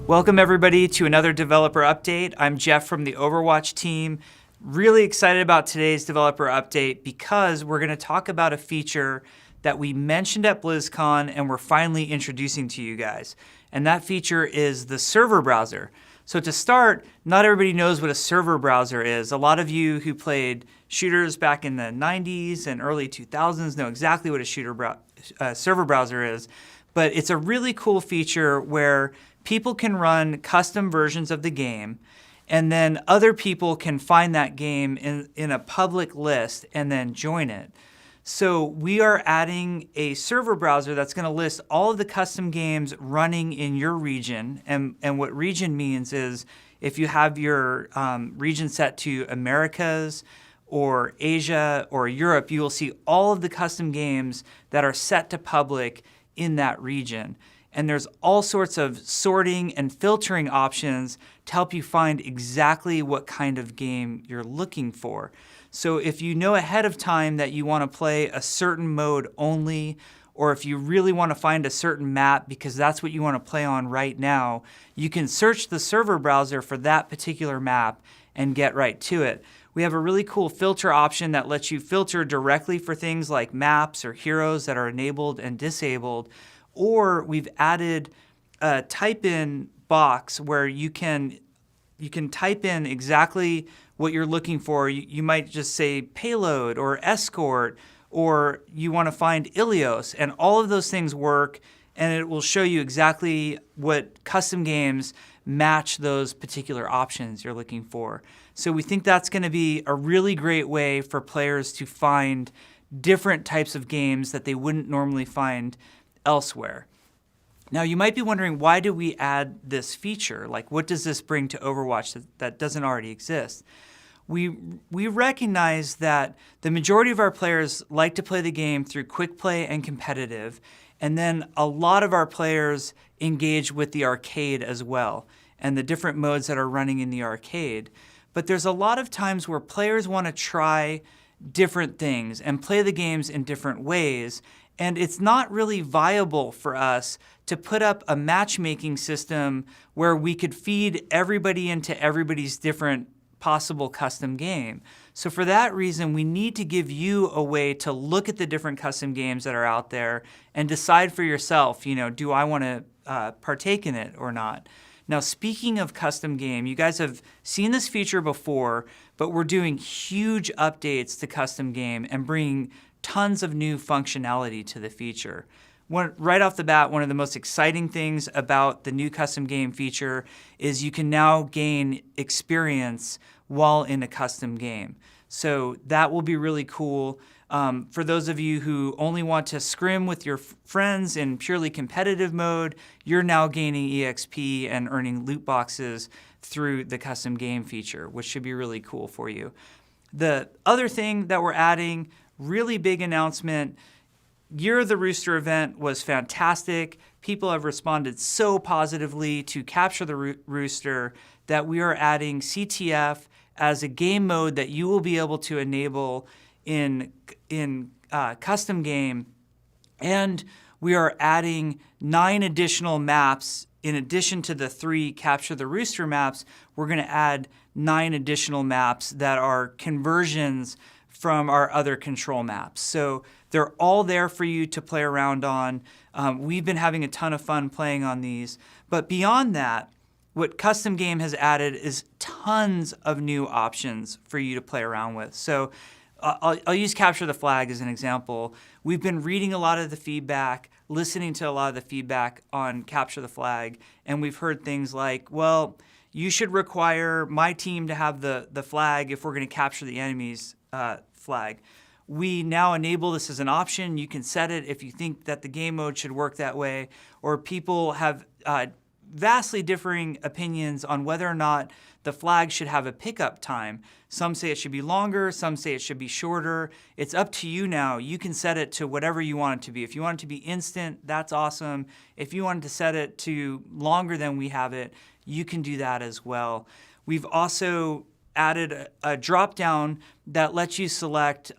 Welcome everybody to another developer update. I'm Jeff from the Overwatch team. Really excited about today's developer update because we're going to talk about a feature that we mentioned at BlizzCon and we're finally introducing to you guys. And that feature is the server browser. So to start, not everybody knows what a server browser is. A lot of you who played shooters back in the 90s and early 2000s know exactly what a server browser is. But it's a really cool feature where people can run custom versions of the game, and then other people can find that game in a public list and then join it. So we are adding a server browser that's going to list all of the custom games running in your region. And what region means is if you have your region set to Americas or Asia or Europe, you will see all of the custom games that are set to public in that region. And there's all sorts of sorting and filtering options to help you find exactly what kind of game you're looking for. So if you know ahead of time that you want to play a certain mode only, or if you really want to find a certain map because that's what you want to play on right now, you can search the server browser for that particular map and get right to it. We have a really cool filter option that lets you filter directly for things like maps or heroes that are enabled and disabled. Or we've added a type-in box where you can type in exactly what you're looking for. You might just say payload or escort, or you want to find Ilios, and all of those things work, and it will show you exactly what custom games match those particular options you're looking for. So we think that's going to be a really great way for players to find different types of games that they wouldn't normally find elsewhere. Now you might be wondering, why do we add this feature? Like, what does this bring to Overwatch that doesn't already exist? We recognize that the majority of our players like to play the game through quick play and competitive, and then a lot of our players engage with the arcade as well, and the different modes that are running in the arcade. But there's a lot of times where players want to try different things and play the games in different ways, and it's not really viable for us to put up a matchmaking system where we could feed everybody into everybody's different possible custom game. So for that reason, we need to give you a way to look at the different custom games that are out there and decide for yourself, do I want to partake in it or not? Now, speaking of custom game, you guys have seen this feature before, but we're doing huge updates to custom game and bringing tons of new functionality to the feature. Right off the bat, one of the most exciting things about the new custom game feature is you can now gain experience while in a custom game. So that will be really cool. For those of you who only want to scrim with your friends in purely competitive mode, you're now gaining EXP and earning loot boxes through the custom game feature, which should be really cool for you. The other thing that we're adding, really big announcement, Year of the Rooster event was fantastic. People have responded so positively to Capture the Rooster that we are adding CTF as a game mode that you will be able to enable in custom game. And we are adding 9 additional maps. In addition to the 3 Capture the Rooster maps, we're going to add 9 additional maps that are conversions from our other control maps. So they're all there for you to play around on. We've been having a ton of fun playing on these. But beyond that, what custom game has added is tons of new options for you to play around with. So I'll use Capture the Flag as an example. We've been reading a lot of the feedback, listening to a lot of the feedback on Capture the Flag, and we've heard things like, well, you should require my team to have the flag if we're going to capture the enemy's flag. We now enable this as an option. You can set it if you think that the game mode should work that way, or people have vastly differing opinions on whether or not the flag should have a pickup time. Some say it should be longer, some say it should be shorter. It's up to you now. You can set it to whatever you want it to be. If you want it to be instant, that's awesome. If you wanted to set it to longer than we have it, you can do that as well. We've also added a drop-down that lets you select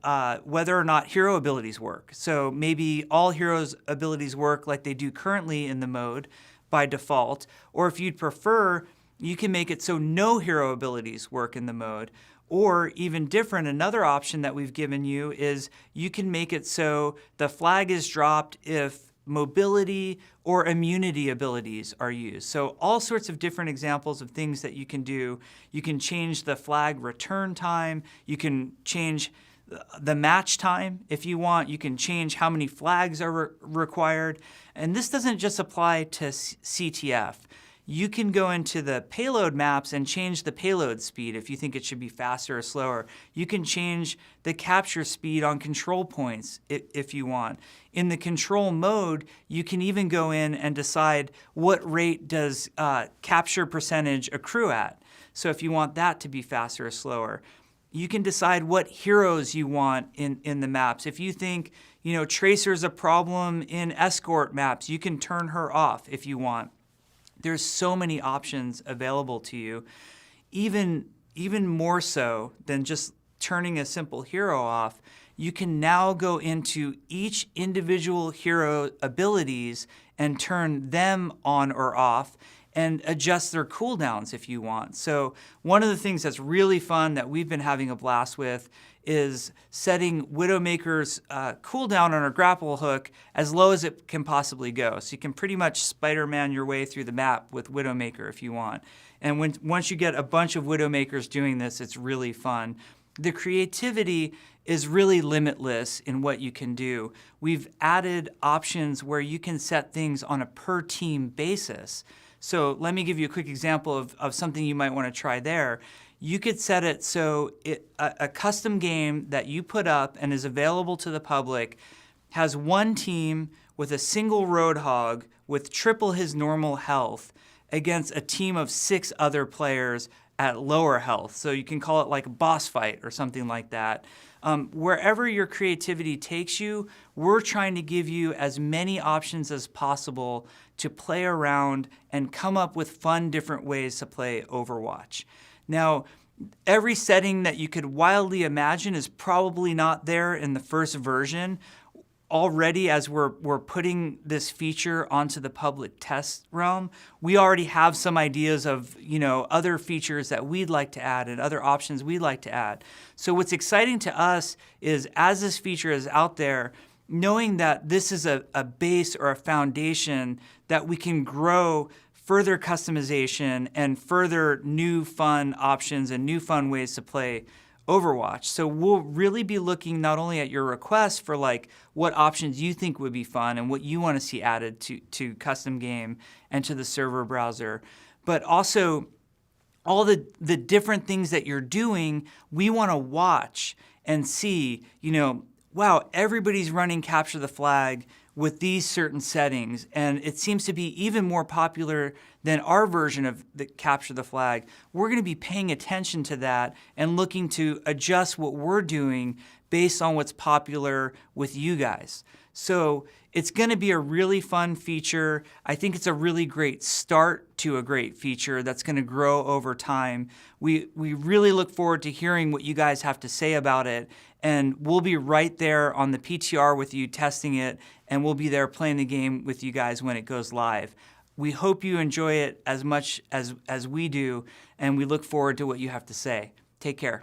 whether or not hero abilities work. So maybe all heroes' abilities work like they do currently in the mode, by default. Or if you'd prefer, you can make it so no hero abilities work in the mode. Or even different, another option that we've given you is you can make it so the flag is dropped if mobility or immunity abilities are used. So all sorts of different examples of things that you can do. You can change the flag return time. You can change the match time if you want. You can change how many flags are required. And this doesn't just apply to CTF. You can go into the payload maps and change the payload speed if you think it should be faster or slower. You can change the capture speed on control points if you want. In the control mode, you can even go in and decide what rate does capture percentage accrue at. So if you want that to be faster or slower. You can decide what heroes you want in the maps. If you think, Tracer's a problem in escort maps, you can turn her off if you want. There's so many options available to you, even more so than just turning a simple hero off. You can now go into each individual hero abilities and turn them on or off and adjust their cooldowns if you want. So one of the things that's really fun that we've been having a blast with is setting Widowmaker's cooldown on her grapple hook as low as it can possibly go. So you can pretty much Spider-Man your way through the map with Widowmaker if you want. And once you get a bunch of Widowmakers doing this, it's really fun. The creativity is really limitless in what you can do. We've added options where you can set things on a per team basis. So let me give you a quick example of something you might want to try there. You could set it so a custom game that you put up and is available to the public has one team with a single Roadhog with triple his normal health against a team of 6 other players at lower health. So you can call it like a boss fight or something like that. Wherever your creativity takes you, we're trying to give you as many options as possible to play around and come up with fun, different ways to play Overwatch. Now, every setting that you could wildly imagine is probably not there in the first version. Already, as we're putting this feature onto the public test realm, we already have some ideas of other features that we'd like to add and other options we'd like to add. So what's exciting to us is as this feature is out there, knowing that this is a base or a foundation that we can grow further customization and further new fun options and new fun ways to play Overwatch. So we'll really be looking not only at your requests for what options you think would be fun and what you want to see added to custom game and to the server browser, but also all the different things that you're doing. We want to watch and see, wow, everybody's running Capture the Flag with these certain settings, and it seems to be even more popular than our version of the Capture the Flag. We're going to be paying attention to that and looking to adjust what we're doing based on what's popular with you guys. So it's going to be a really fun feature. I think it's a really great start to a great feature that's going to grow over time. We really look forward to hearing what you guys have to say about it, and we'll be right there on the PTR with you testing it, and we'll be there playing the game with you guys when it goes live. We hope you enjoy it as much as we do, and we look forward to what you have to say. Take care.